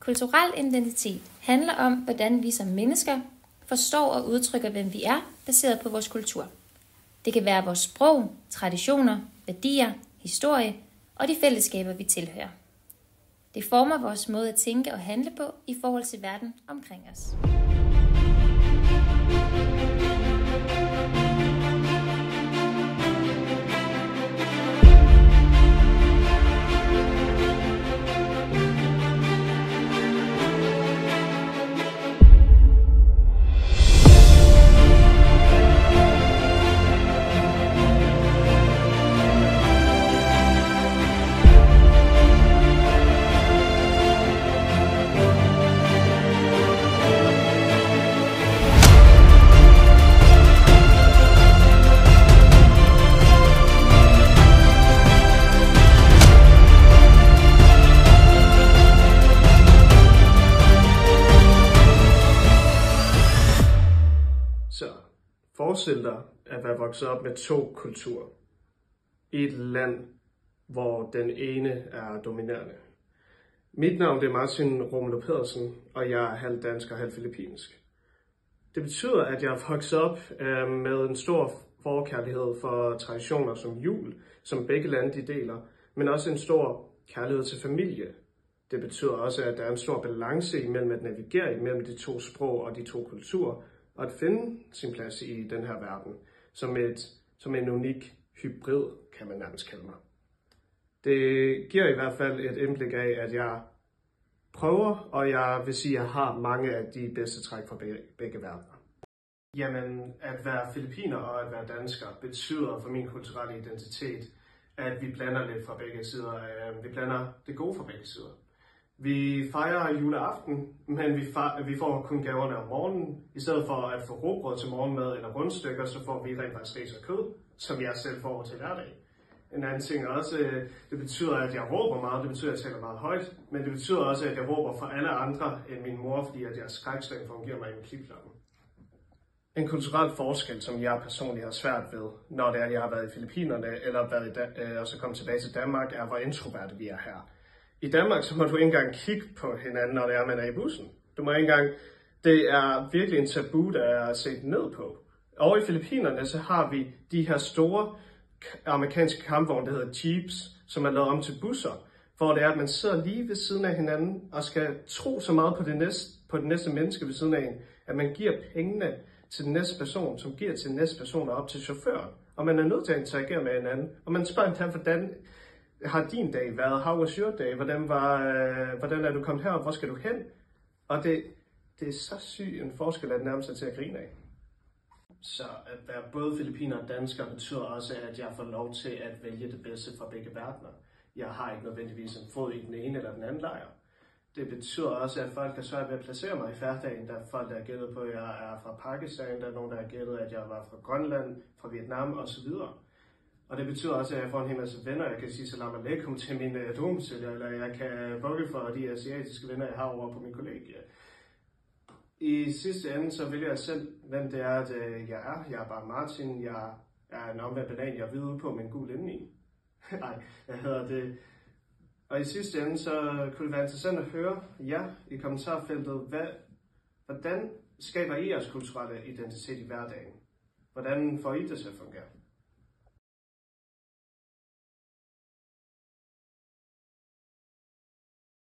Kulturel identitet handler om, hvordan vi som mennesker forstår og udtrykker, hvem vi er, baseret på vores kultur. Det kan være vores sprog, traditioner, værdier, historie og de fællesskaber, vi tilhører. Det former vores måde at tænke og handle på i forhold til verden omkring os. Så forestil dig at være vokset op med to kulturer i et land, hvor den ene er dominerende. Mit navn er Martin Romelo Pedersen, og jeg er halv dansk og halv filippinsk. Det betyder, at jeg er vokset op med en stor forkærlighed for traditioner som jul, som begge lande de deler, men også en stor kærlighed til familie. Det betyder også, at der er en stor balance imellem at navigere imellem de to sprog og de to kulturer, og at finde sin plads i den her verden, som en unik hybrid, kan man nærmest kalde mig. Det giver i hvert fald et indblik af, at jeg prøver, og jeg vil sige, at jeg har mange af de bedste træk fra begge verdener. Jamen, at være filippiner og at være dansker betyder for min kulturelle identitet, at vi blander lidt fra begge sider. Vi blander det gode fra begge sider. Vi fejrer juleaften, men vi får kun gaverne om morgenen. I stedet for at få rugbrød til morgenmad eller rundstykker, så får vi rent faktisk ris og kød, som jeg selv får til hverdag. En anden ting også, det betyder, at jeg råber meget, det betyder, at jeg taler meget højt, men det betyder også, at jeg råber for alle andre end min mor, fordi at jeg skrækslag fungerer mig i en klipklokken. En kulturel forskel, som jeg personligt har svært ved, når det er, at jeg har været i Filippinerne eller og så kommet tilbage til Danmark, er, hvor introverte vi er her. I Danmark så må du ikke engang kigge på hinanden, når det er, man er i bussen. Det er virkelig en tabu, der er set ned på. Og i Filippinerne så har vi de her store amerikanske kampvogne, der hedder Jeeps, som er lavet om til busser, hvor det er, at man sidder lige ved siden af hinanden og skal tro så meget på det næste menneske ved siden af en, at man giver pengene til den næste person, som giver til den næste person og op til chaufføren. Og man er nødt til at interagere med hinanden, og man spørger dem, hvordan har din dag været? How was your day? Hvordan er du kommet herop? Hvor skal du hen? Og det er så syg en forskel, at det nærmest er til at grine af. Så at være både filippiner og dansker betyder også, at jeg får lov til at vælge det bedste fra begge verdener. Jeg har ikke nødvendigvis en fod i den ene eller den anden lejr. Det betyder også, at folk er svært ved at placere mig i hverdagen. Der er folk, der har gættet på, at jeg er fra Pakistan. Der er nogen, der har gættet, at jeg var fra Grønland, fra Vietnam osv. Og det betyder også, at jeg får en hel masse venner. Jeg kan sige salam alaikum til mine domsælger, eller jeg kan vugge for de asiatiske venner, jeg har over på min kollegie. I sidste ende, så vælger jeg selv, hvem det er, at jeg er. Jeg er bare Martin. Jeg er en omvendt banan, jeg er hvid ude på, men gul indeni. Nej, jeg hedder det. Og i sidste ende, så kunne det være interessant at høre jer i kommentarfeltet, hvordan skaber I jeres kulturelle identitet i hverdagen? Hvordan får I det til at fungere?